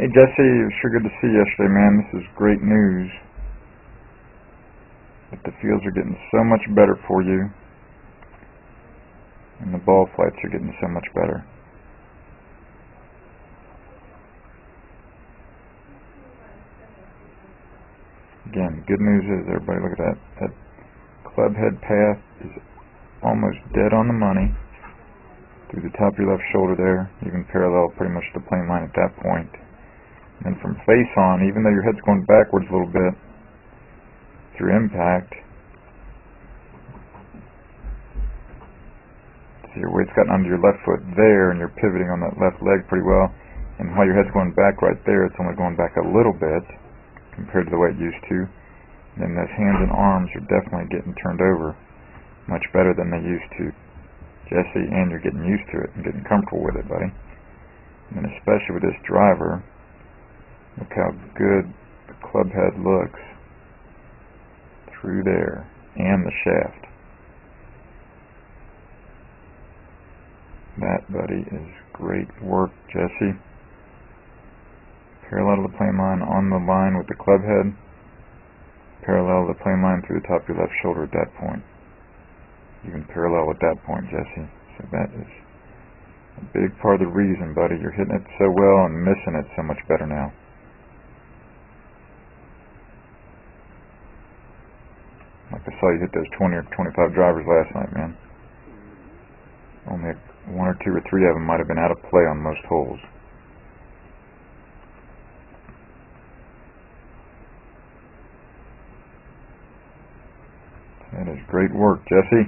Hey Jesse, it was sure good to see you yesterday, man. This is great news. That the fields are getting so much better for you, and the ball flights are getting so much better. Again, good news is, everybody look at that. That club head path is almost dead on the money. Through the top of your left shoulder there, even parallel pretty much to the plane line at that point. And from face on, even though your head's going backwards a little bit through impact, so your weight's gotten under your left foot there, and you're pivoting on that left leg pretty well. And while your head's going back right there, it's only going back a little bit compared to the way it used to. And then those hands and arms are definitely getting turned over much better than they used to, Jesse, and you're getting used to it and getting comfortable with it, buddy. And especially with this driver, look how good the club head looks through there, and the shaft. That, buddy, is great work, Jesse. Parallel to the plane line, on the line with the club head. Parallel to the plane line through the top of your left shoulder at that point. Even parallel at that point, Jesse. So that is a big part of the reason, buddy. You're hitting it so well and missing it so much better now. Like I saw you hit those 20 or 25 drivers last night, man. Only one or two or three of them might have been out of play on most holes. That is great work, Jesse.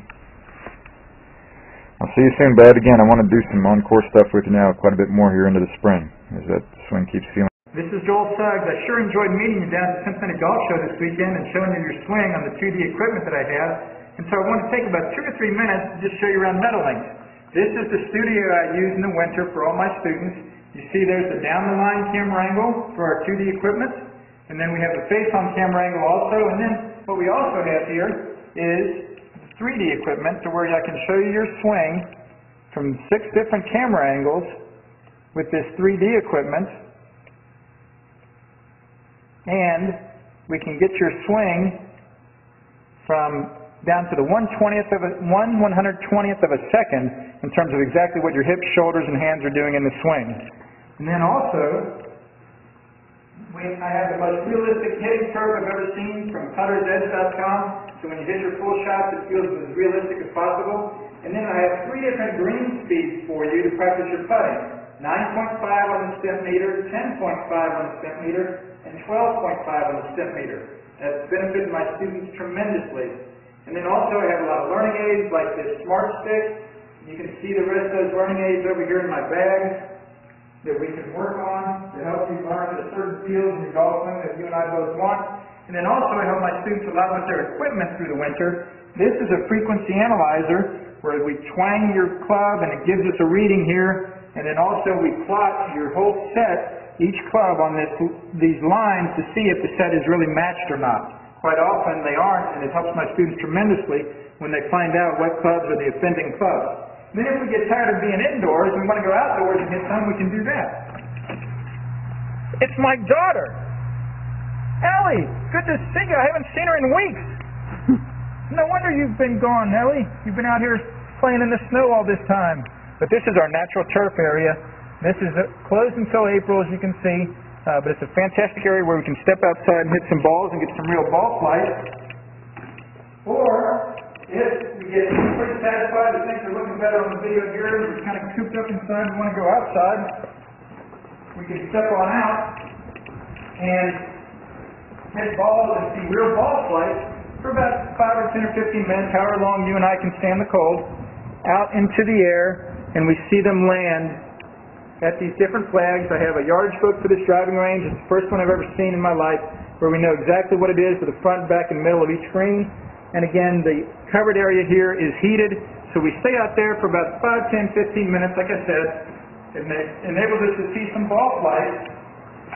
I'll see you soon, bud. Again, I want to do some on-course stuff with you now, quite a bit more here into the spring, as that swing keeps feeling. This is Joel Suggs. I sure enjoyed meeting you down at the Cincinnati Golf Show this weekend and showing you your swing on the 2D equipment that I have. And so I want to take about 2 or 3 minutes to just show you around Meadowlinks. This is the studio I use in the winter for all my students. You see there's the down-the-line camera angle for our 2D equipment. And then we have the face-on camera angle also. And then what we also have here is 3D equipment to where I can show you your swing from 6 different camera angles with this 3D equipment. And we can get your swing from down to the 1/120th of a second in terms of exactly what your hips, shoulders, and hands are doing in the swing. And then also, I have the most realistic hitting curve I've ever seen from puttersedge.com. So when you hit your full shots, it feels as realistic as possible. And then I have 3 different green speeds for you to practice your putting. 9.5 on the step meter, 10.5 on the step meter, and 12.5 on the step meter. That's benefited my students tremendously. And then also I have a lot of learning aids like this Smart Stick. You can see the rest of those learning aids over here in my bag that we can work on to help you learn the certain fields in your golf swing that you and I both want. And then also I help my students a lot with their equipment through the winter. This is a frequency analyzer where we twang your club and it gives us a reading here. And then also we plot your whole set, each club on these lines to see if the set is really matched or not. Quite often they aren't, and it helps my students tremendously when they find out what clubs are the offending clubs. And then if we get tired of being indoors and we want to go outdoors and hit some, we can do that. It's my daughter. Ellie, good to see you. I haven't seen her in weeks. No wonder you've been gone, Ellie. You've been out here playing in the snow all this time. But this is our natural turf area. This is closed until April, as you can see. But it's a fantastic area where we can step outside and hit some balls and get some real ball flight. Or, if we get pretty satisfied and think we're looking better on the video here, and we're kind of cooped up inside and want to go outside, we can step on out and hit balls and see real ball flight for about 5 or 10 or 15 minutes, however long you and I can stand the cold, out into the air, and we see them land at these different flags. I have a yardage book for this driving range. It's the first one I've ever seen in my life where we know exactly what it is for the front, back, and middle of each green. And again, the covered area here is heated, so we stay out there for about 5, 10, 15 minutes, like I said. It enables us to see some ball flight,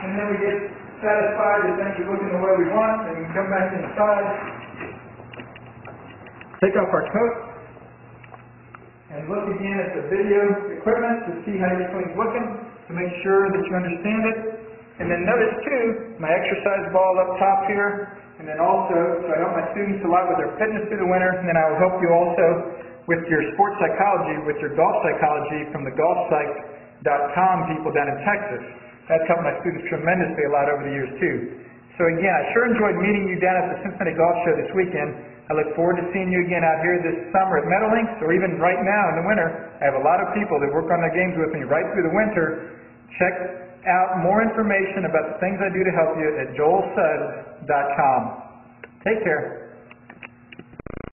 and then we get satisfied that things are looking the way we want, and we can come back inside, take off our coat, and look again at the video equipment to see how your swing's looking, to make sure that you understand it. And then notice too, my exercise ball up top here, and then also, so I help my students a lot with their fitness through the winter, and then I will help you also with your sports psychology, with your golf psychology from the golfpsych.com people down in Texas. That's helped my students tremendously a lot over the years too. So again, I sure enjoyed meeting you down at the Cincinnati Golf Show this weekend. I look forward to seeing you again out here this summer at Meadowlinks, or even right now in the winter. I have a lot of people that work on their games with me right through the winter. Check out more information about the things I do to help you at joelsuggs.com. Take care.